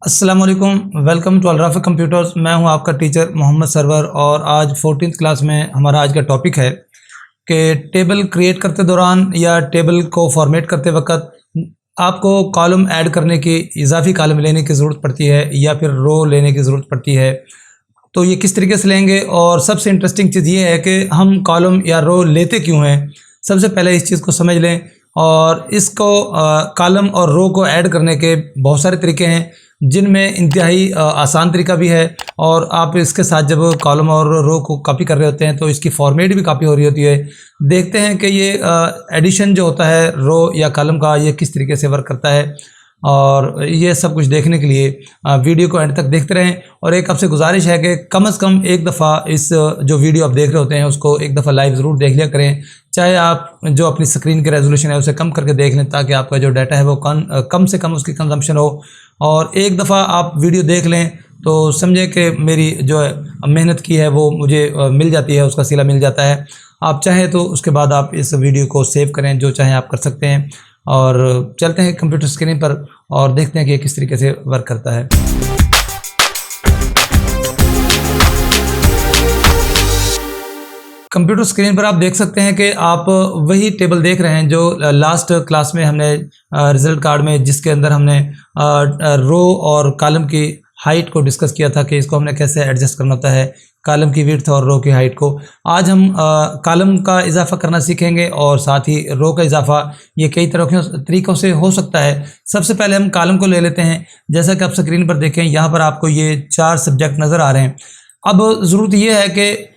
अस्सलाम वालेकुम, welcome to अलराफिक computers. मैं हूं आपका टीचर मोहम्मद सरवर और आज 14th क्लास में हमारा आज का टॉपिक है कि टेबल क्रिएट करते दौरान या टेबल को फॉर्मेट करते वक्त आपको कॉलम ऐड करने की, इजाफी कॉलम लेने की ज़रूरत पड़ती है या फिर रो लेने की ज़रूरत पड़ती है। तो ये किस तरीके से लेंगे, और सबसे इंटरेस्टिंग चीज़ ये है कि हम कॉलम या रो लेते क्यों हैं। सबसे पहले इस चीज़ को समझ लें, और इसको कॉलम और रो को ऐड करने के बहुत सारे तरीके हैं, जिनमें इंतहाई आसान तरीका भी है। और आप इसके साथ जब कॉलम और रो को कॉपी कर रहे होते हैं तो इसकी फॉर्मेट भी कॉपी हो रही होती है। देखते हैं कि ये एडिशन जो होता है रो या कॉलम का, ये किस तरीके से वर्क करता है। और ये सब कुछ देखने के लिए वीडियो को एंड तक देखते रहें। और एक आपसे गुजारिश है कि कम से कम एक दफ़ा इस जो वीडियो आप देख रहे होते हैं उसको एक दफ़ा लाइव ज़रूर देख लिया करें। चाहे आप जो अपनी स्क्रीन की रेजोल्यूशन है उसे कम करके देख लें, ताकि आपका जो डाटा है वो कम से कम उसकी कंजम्पशन हो। और एक दफ़ा आप वीडियो देख लें तो समझें कि मेरी जो मेहनत की है वो मुझे मिल जाती है, उसका सिला मिल जाता है। आप चाहें तो उसके बाद आप इस वीडियो को सेव करें, जो चाहें आप कर सकते हैं। और चलते हैं कंप्यूटर स्क्रीन पर और देखते हैं कि किस तरीके से वर्क करता है। कंप्यूटर स्क्रीन पर आप देख सकते हैं कि आप वही टेबल देख रहे हैं जो लास्ट क्लास में हमने रिजल्ट कार्ड में, जिसके अंदर हमने रो और कॉलम की हाइट को डिस्कस किया था कि इसको हमने कैसे एडजस्ट करना होता है, कॉलम की विड्थ और रो की हाइट को। आज हम कॉलम का इजाफा करना सीखेंगे और साथ ही रो का इजाफा। ये कई तरीक़ों से हो सकता है। सबसे पहले हम कॉलम को ले लेते हैं। जैसा कि आप स्क्रीन पर देखें, यहाँ पर आपको ये 4 सब्जेक्ट नज़र आ रहे हैं। अब ज़रूरत यह है कि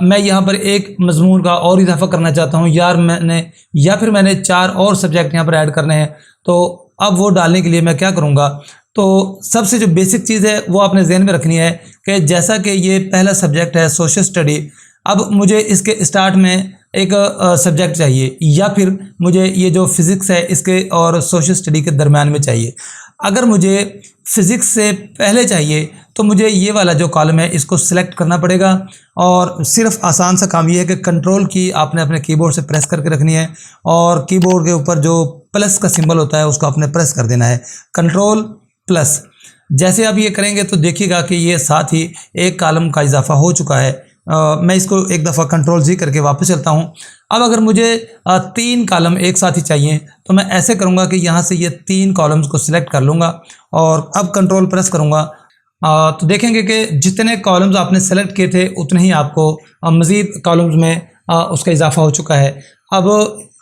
मैं यहाँ पर एक मजमून का और इजाफा करना चाहता हूँ या फिर मैंने 4 और सब्जेक्ट यहाँ पर ऐड करने हैं। तो अब वो डालने के लिए मैं क्या करूँगा, तो सबसे जो बेसिक चीज़ है वो आपने ज़हन में रखनी है कि जैसा कि ये पहला सब्जेक्ट है सोशल स्टडी, अब मुझे इसके स्टार्ट में एक सब्जेक्ट चाहिए, या फिर मुझे ये जो फिज़िक्स है इसके और सोशल स्टडी के दरम्यान में चाहिए। अगर मुझे फ़िज़िक्स से पहले चाहिए तो मुझे ये वाला जो कॉलम है इसको सिलेक्ट करना पड़ेगा। और सिर्फ आसान सा काम ये है कि कंट्रोल की आपने अपने कीबोर्ड से प्रेस करके रखनी है, और कीबोर्ड के ऊपर जो प्लस का सिंबल होता है उसको आपने प्रेस कर देना है, कंट्रोल प्लस। जैसे आप ये करेंगे तो देखिएगा कि ये साथ ही एक कॉलम का इजाफा हो चुका है। मैं इसको एक दफ़ा कंट्रोल जी करके वापस चलता हूँ। अब अगर मुझे 3 कॉलम एक साथ ही चाहिए तो मैं ऐसे करूँगा कि यहाँ से ये 3 कॉलम्स को सिलेक्ट कर लूँगा और अब कंट्रोल प्रेस करूँगा। तो देखेंगे कि जितने कॉलम्स आपने सेलेक्ट किए थे उतने ही आपको मज़ीद कॉलम्स में उसका इजाफा हो चुका है। अब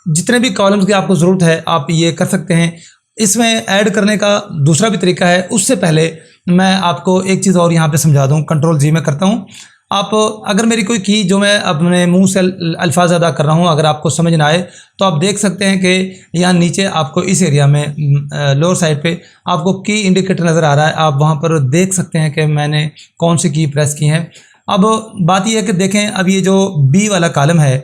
जितने भी कॉलम्स की आपको ज़रूरत है आप ये कर सकते हैं। इसमें ऐड करने का दूसरा भी तरीका है। उससे पहले मैं आपको एक चीज़ और यहाँ पे समझा दूँ। कंट्रोल जी में करता हूँ। आप अगर मेरी कोई की जो मैं अपने मुंह से अल्फाज अदा कर रहा हूँ अगर आपको समझ ना आए तो आप देख सकते हैं कि यहाँ नीचे आपको इस एरिया में लोअर साइड पे आपको की इंडिकेटर नज़र आ रहा है। आप वहाँ पर देख सकते हैं कि मैंने कौन सी की प्रेस की है। अब बात यह है कि देखें, अब ये जो बी वाला कॉलम है,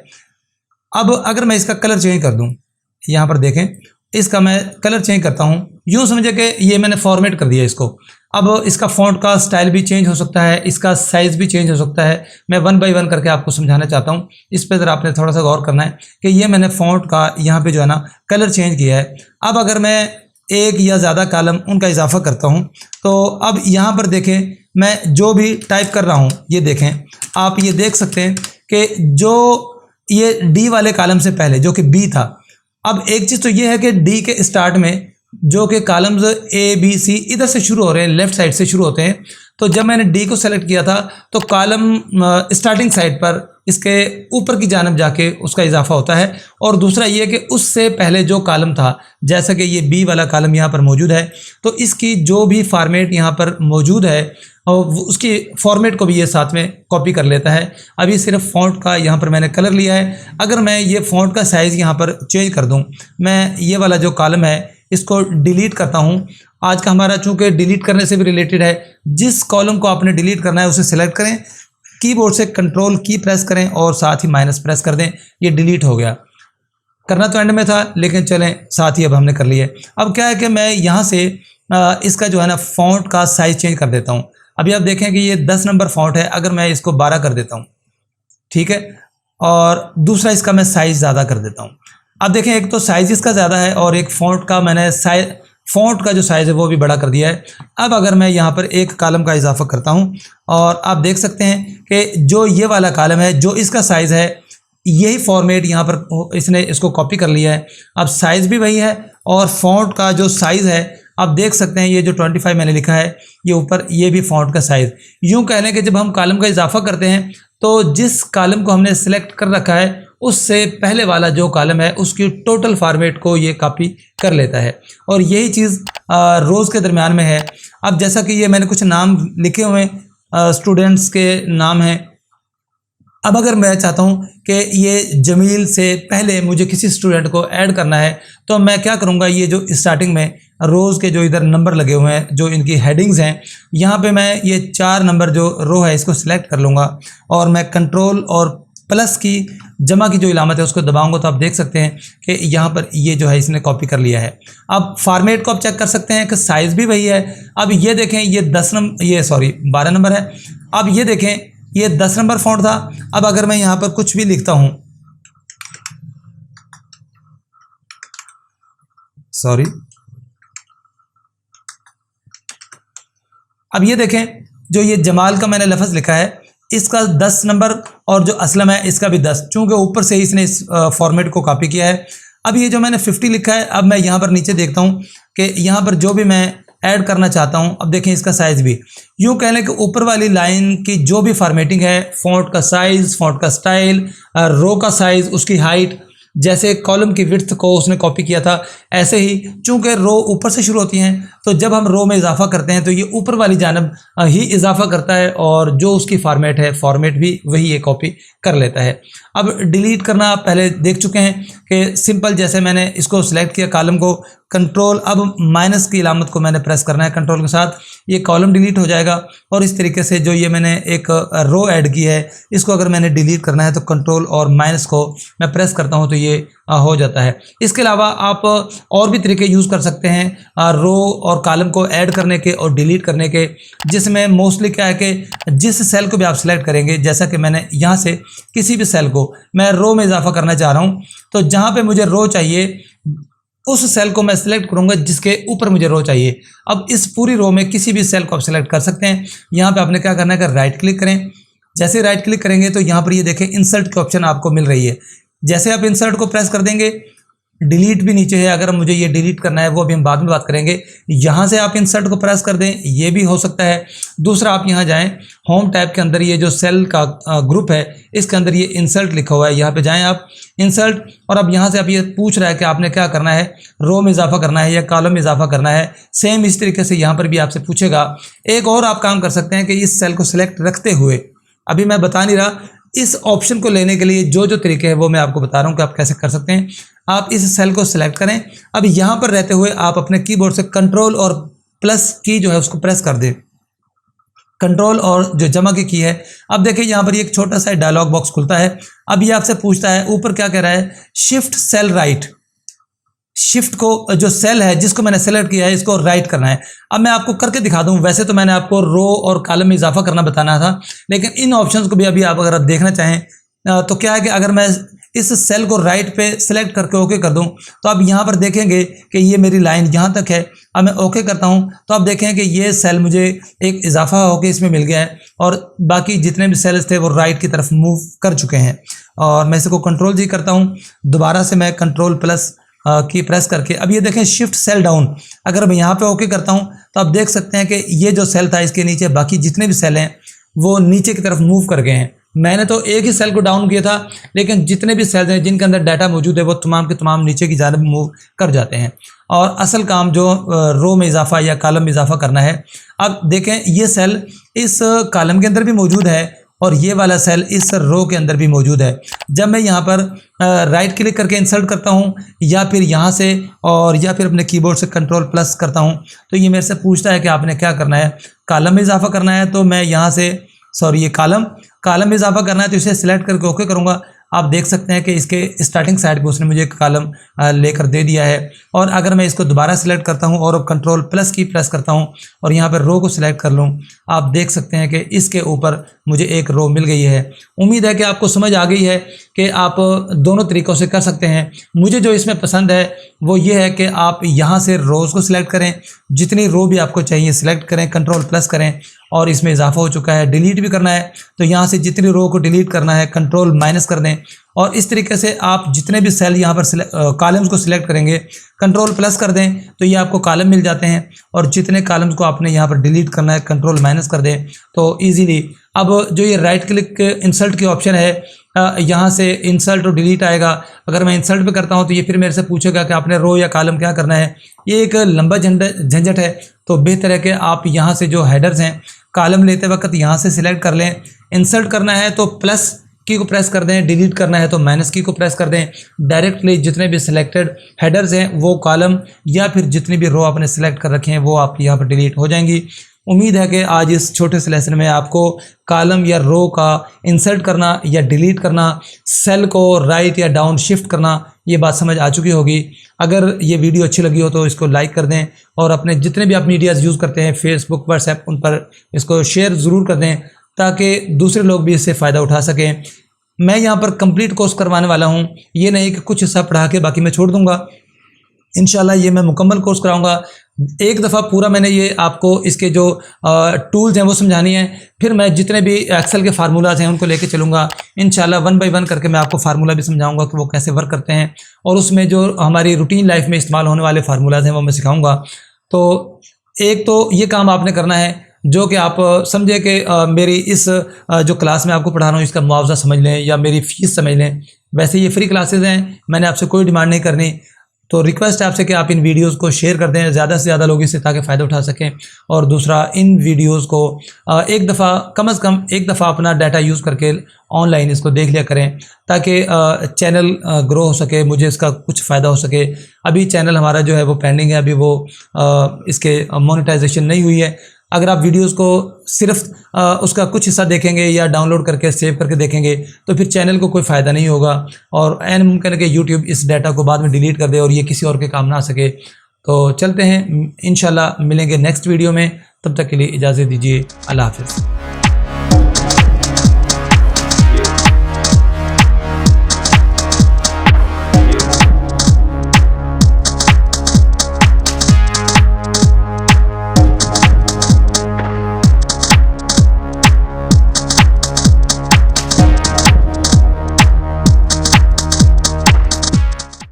अब अगर मैं इसका कलर चेंज कर दूँ, यहाँ पर देखें इसका मैं कलर चेंज करता हूँ, यूँ समझे कि ये मैंने फॉर्मेट कर दिया इसको। अब इसका फ़ॉन्ट का स्टाइल भी चेंज हो सकता है, इसका साइज़ भी चेंज हो सकता है। मैं 1 बाय 1 करके आपको समझाना चाहता हूँ। इस पर ज़रा आपने थोड़ा सा गौर करना है कि ये मैंने फ़ॉन्ट का यहाँ पे जो है ना कलर चेंज किया है। अब अगर मैं एक या ज़्यादा कॉलम उनका इजाफा करता हूँ तो अब यहाँ पर देखें मैं जो भी टाइप कर रहा हूँ, ये देखें आप ये देख सकते हैं कि जो ये डी वाले कॉलम से पहले जो कि बी था, अब एक चीज़ तो ये है कि डी के स्टार्ट में जो कि कॉलम्स ए बी सी इधर से शुरू हो रहे हैं, लेफ़्ट साइड से शुरू होते हैं। तो जब मैंने डी को सेलेक्ट किया था तो कॉलम स्टार्टिंग साइड पर इसके ऊपर की जानिब जाके उसका इजाफा होता है। और दूसरा ये कि उससे पहले जो कॉलम था, जैसा कि ये बी वाला कॉलम यहाँ पर मौजूद है, तो इसकी जो भी फॉर्मेट यहाँ पर मौजूद है और उसकी फॉर्मेट को भी ये साथ में कॉपी कर लेता है। अभी सिर्फ फ़ॉन्ट का यहाँ पर मैंने कलर लिया है। अगर मैं ये फ़ॉन्ट का साइज़ यहाँ पर चेंज कर दूँ, मैं ये वाला जो कॉलम है इसको डिलीट करता हूँ। आज का हमारा चूँकि डिलीट करने से भी रिलेटेड है, जिस कॉलम को आपने डिलीट करना है उसे सिलेक्ट करें, कीबोर्ड से कंट्रोल की प्रेस करें और साथ ही माइनस प्रेस कर दें। ये डिलीट हो गया। करना तो एंड में था लेकिन चलें साथ ही अब हमने कर लिया। अब क्या है कि मैं यहाँ से इसका जो है ना फ़ॉन्ट का साइज़ चेंज कर देता हूँ। अभी आप देखें कि ये 10 नंबर फ़ॉन्ट है, अगर मैं इसको 12 कर देता हूँ, ठीक है, और दूसरा इसका मैं साइज़ ज़्यादा कर देता हूँ। अब देखें एक तो साइज़ इसका ज़्यादा है और एक फ़ॉन्ट का मैंने फ़ॉन्ट का जो साइज़ है वो भी बड़ा कर दिया है। अब अगर मैं यहाँ पर एक कॉलम का इजाफा करता हूँ और आप देख सकते हैं कि जो ये वाला कॉलम है, जो इसका साइज़ है, यही फॉर्मेट यहाँ पर इसने इसको कॉपी कर लिया है। अब साइज़ भी वही है और फ़ॉन्ट का जो साइज़ है आप देख सकते हैं, ये जो 25 मैंने लिखा है ये ऊपर, ये भी फ़ॉन्ट का साइज़। यूँ कह लें कि जब हम कॉलम का इजाफा करते हैं तो जिस कॉलम को हमने सेलेक्ट कर रखा है उससे पहले वाला जो कॉलम है उसकी टोटल फॉर्मेट को ये कॉपी कर लेता है। और यही चीज़ रोज़ के दरमियान में है। अब जैसा कि ये मैंने कुछ नाम लिखे हुए हैं, स्टूडेंट्स के नाम हैं। अब अगर मैं चाहता हूं कि ये जमील से पहले मुझे किसी स्टूडेंट को ऐड करना है तो मैं क्या करूंगा, ये जो स्टार्टिंग में रोज़ के जो इधर नंबर लगे हुए हैं, जो इनकी हेडिंग्स हैं, यहाँ पे मैं ये 4 नंबर जो रो है इसको सिलेक्ट कर लूँगा और मैं कंट्रोल और प्लस की जमा की जो इलामत है उसको दबाऊंगा तो आप देख सकते हैं कि यहाँ पर ये जो है इसने कॉपी कर लिया है। अब फॉर्मेट को आप चेक कर सकते हैं कि साइज़ भी वही है। अब ये देखें, ये 12 नंबर है। अब ये देखें, ये 10 नंबर फ़ॉन्ट था। अब अगर मैं यहाँ पर कुछ भी लिखता हूँ, अब ये देखें, जो ये जमाल का मैंने लफ्ज़ लिखा है इसका 10 नंबर और जो असलम है इसका भी 10, चूँकि ऊपर से ही इसने इस फॉर्मेट को कॉपी किया है। अब ये जो मैंने 50 लिखा है, अब मैं यहाँ पर नीचे देखता हूँ कि यहाँ पर जो भी मैं ऐड करना चाहता हूँ, अब देखें इसका साइज़ भी, यूँ कह लें कि ऊपर वाली लाइन की जो भी फॉर्मेटिंग है, फ़ॉन्ट का साइज़, फ़ॉन्ट का स्टाइल, रो का साइज़, उसकी हाइट, जैसे कॉलम की विड्थ को उसने कॉपी किया था, ऐसे ही चूँकि रो ऊपर से शुरू होती हैं तो जब हम रो में इजाफा करते हैं तो ये ऊपर वाली जानब ही इजाफा करता है और जो उसकी फॉर्मेट है, फॉर्मेट भी वही ये कॉपी कर लेता है। अब डिलीट करना आप पहले देख चुके हैं कि सिंपल, जैसे मैंने इसको सिलेक्ट किया कॉलम को, कंट्रोल, अब माइनस की इलामत को मैंने प्रेस करना है कंट्रोल के साथ, ये कॉलम डिलीट हो जाएगा। और इस तरीके से जो ये मैंने एक रो ऐड की है इसको अगर मैंने डिलीट करना है तो कंट्रोल और माइनस को मैं प्रेस करता हूँ तो ये हो जाता है। इसके अलावा आप और भी तरीके यूज़ कर सकते हैं रो और कॉलम को ऐड करने के और डिलीट करने के, जिसमें मोस्टली क्या है कि जिस सेल को भी आप सिलेक्ट करेंगे, जैसा कि मैंने यहाँ से किसी भी सेल को मैं रो में इजाफा करना चाह रहा हूँ तो जहाँ पे मुझे रो चाहिए उस सेल को मैं सिलेक्ट करूंगा जिसके ऊपर मुझे रो चाहिए। अब इस पूरी रो में किसी भी सेल को आप सिलेक्ट कर सकते हैं। यहाँ पे आपने क्या करना है कि राइट क्लिक करें। जैसे राइट क्लिक करेंगे तो यहाँ पर ये देखें इंसर्ट की ऑप्शन आपको मिल रही है। जैसे आप इंसर्ट को प्रेस कर देंगे, डिलीट भी नीचे है, अगर मुझे ये डिलीट करना है वो अभी हम बाद में बात करेंगे। यहाँ से आप इंसर्ट को प्रेस कर दें, ये भी हो सकता है। दूसरा, आप यहाँ जाएं, होम टैब के अंदर ये जो सेल का ग्रुप है इसके अंदर ये इंसर्ट लिखा हुआ है, यहाँ पे जाएं आप, इंसर्ट, और अब यहाँ से आप ये पूछ रहा है कि आपने क्या करना है, रो में इजाफा करना है या कॉलम में इजाफा करना है। सेम इस तरीके से यहाँ पर भी आपसे पूछेगा। एक और आप काम कर सकते हैं कि इस सेल को सिलेक्ट रखते हुए, अभी मैं बता नहीं रहा, इस ऑप्शन को लेने के लिए जो जो तरीके हैं वो मैं आपको बता रहा हूँ कि आप कैसे कर सकते हैं। आप इस सेल को सिलेक्ट करें। अब यहाँ पर रहते हुए आप अपने कीबोर्ड से कंट्रोल और प्लस की जो है उसको प्रेस कर दें, कंट्रोल और जो जमा की है। अब देखिए यहाँ पर एक छोटा सा डायलॉग बॉक्स खुलता है। अब ये आपसे पूछता है, ऊपर क्या कह रहा है, शिफ्ट सेल राइट, शिफ्ट को जो सेल है जिसको मैंने सेलेक्ट किया है इसको राइट करना है। अब मैं आपको करके दिखा दूं। वैसे तो मैंने आपको रो और कॉलम में इजाफा करना बताना था, लेकिन इन ऑप्शंस को भी अभी आप अगर देखना चाहें तो क्या है कि अगर मैं इस सेल को राइट पे सेलेक्ट करके ओके कर दूं तो आप यहाँ पर देखेंगे कि ये मेरी लाइन यहाँ तक है। अब मैं ओके करता हूँ तो आप देखें कि ये सेल मुझे एक इजाफा होकर इसमें मिल गया है और बाकी जितने भी सेल्स थे वो राइट की तरफ मूव कर चुके हैं। और मैं इसको कंट्रोल जी करता हूँ, दोबारा से मैं कंट्रोल प्लस की प्रेस करके, अब ये देखें शिफ्ट सेल डाउन, अगर मैं यहाँ पे ओके करता हूँ तो आप देख सकते हैं कि ये जो सेल था इसके नीचे बाकी जितने भी सेल हैं वो नीचे की तरफ मूव कर गए हैं। मैंने तो एक ही सेल को डाउन किया था, लेकिन जितने भी सेल्स हैं जिनके अंदर डाटा मौजूद है वो तमाम के तमाम नीचे की जानब मूव कर जाते हैं। और असल काम जो रो में इजाफा या कॉलम में इजाफा करना है, अब देखें ये सेल इस कॉलम के अंदर भी मौजूद है और ये वाला सेल इस रो के अंदर भी मौजूद है। जब मैं यहाँ पर राइट क्लिक करके इंसर्ट करता हूँ या फिर यहाँ से और या फिर अपने कीबोर्ड से कंट्रोल प्लस करता हूँ तो ये मेरे से पूछता है कि आपने क्या करना है, कॉलम में इजाफा करना है। तो मैं यहाँ से ये कॉलम में इजाफा करना है तो इसे सिलेक्ट करके ओके करूँगा। आप देख सकते हैं कि इसके स्टार्टिंग साइड पे उसने मुझे एक कॉलम लेकर दे दिया है। और अगर मैं इसको दोबारा सिलेक्ट करता हूं और कंट्रोल प्लस की प्रेस करता हूं और यहां पर रो को सिलेक्ट कर लूं, आप देख सकते हैं कि इसके ऊपर मुझे एक रो मिल गई है। उम्मीद है कि आपको समझ आ गई है कि आप दोनों तरीक़ों से कर सकते हैं। मुझे जो इसमें पसंद है वो ये है कि आप यहाँ से रोज़ को सिलेक्ट करें, जितनी रो भी आपको चाहिए सिलेक्ट करें, कंट्रोल प्लस करें और इसमें इजाफा हो चुका है। डिलीट भी करना है तो यहाँ से जितनी रो को डिलीट करना है कंट्रोल माइनस कर दें और इस तरीके से आप जितने भी सेल यहाँ पर कॉलम्स को सिलेक्ट करेंगे कंट्रोल प्लस कर दें तो ये आपको कॉलम मिल जाते हैं। और जितने कॉलम्स को आपने यहाँ पर डिलीट करना है कंट्रोल माइनस कर दें तो ईजीली। अब जो ये राइट क्लिक इंसर्ट की ऑप्शन है, यहाँ से इंसर्ट और डिलीट आएगा। अगर मैं इंसर्ट पे करता हूँ तो ये फिर मेरे से पूछेगा कि आपने रो या कॉलम क्या करना है। ये एक लंबा झंझट है, तो बेहतर है कि आप यहाँ से जो हेडर्स हैं कॉलम लेते वक्त यहाँ से सिलेक्ट कर लें। इंसर्ट करना है तो प्लस की को प्रेस कर दें, डिलीट करना है तो माइनस की को प्रेस कर दें। डायरेक्टली जितने भी सिलेक्टेड हेडर्स हैं वो कॉलम या फिर जितनी भी रो आपने सिलेक्ट कर रखे हैं वो आपकी यहाँ पर डिलीट हो जाएंगी। उम्मीद है कि आज इस छोटे से लेसन में आपको कॉलम या रो का इंसर्ट करना या डिलीट करना, सेल को राइट या डाउन शिफ्ट करना, ये बात समझ आ चुकी होगी। अगर ये वीडियो अच्छी लगी हो तो इसको लाइक कर दें और अपने जितने भी आप मीडियाज़ यूज़ करते हैं फेसबुक, व्हाट्सएप, उन पर इसको शेयर ज़रूर कर दें ताकि दूसरे लोग भी इससे फ़ायदा उठा सकें। मैं यहाँ पर कंप्लीट कोर्स करवाने वाला हूँ, ये नहीं कि कुछ हिस्सा पढ़ा के बाकी मैं छोड़ दूँगा। इंशाल्लाह ये मैं मुकम्मल कोर्स कराऊंगा। एक दफ़ा पूरा मैंने ये आपको इसके जो टूल्स हैं वो समझानी है, फिर मैं जितने भी एक्सेल के फार्मूलाज हैं उनको लेके चलूँगा। इंशाल्लाह 1 बाय 1 करके मैं आपको फार्मूला भी समझाऊंगा कि वो कैसे वर्क करते हैं और उसमें जो हमारी रूटीन लाइफ में इस्तेमाल होने वाले फार्मूलाज हैं वो मैं सिखाऊँगा। तो एक तो ये काम आपने करना है जो कि आप समझे कि मेरी इस जो क्लास में आपको पढ़ा रहा हूँ इसका मुआवजा समझ लें या मेरी फ़ीस समझ लें। वैसे ये फ्री क्लासेस हैं, मैंने आपसे कोई डिमांड नहीं करनी। तो रिक्वेस्ट है आपसे कि आप इन वीडियोस को शेयर कर दें ज़्यादा से ज़्यादा लोग इससे ताकि फ़ायदा उठा सकें। और दूसरा, इन वीडियोस को एक दफ़ा कम से कम एक दफ़ा अपना डाटा यूज़ करके ऑनलाइन इसको देख लिया करें ताकि चैनल ग्रो हो सके, मुझे इसका कुछ फ़ायदा हो सके। अभी चैनल हमारा जो है वो पेंडिंग है, अभी वो इसके मोनेटाइजेशन नहीं हुई है। अगर आप वीडियोस को सिर्फ उसका कुछ हिस्सा देखेंगे या डाउनलोड करके सेव करके देखेंगे तो फिर चैनल को कोई फ़ायदा नहीं होगा और ऐन मुमकिन है कि यूट्यूब इस डाटा को बाद में डिलीट कर दे और ये किसी और के काम ना आ सके। तो चलते हैं, इंशाल्लाह मिलेंगे नेक्स्ट वीडियो में। तब तक के लिए इजाज़त दीजिए। अल्लाह हाफ़िज़।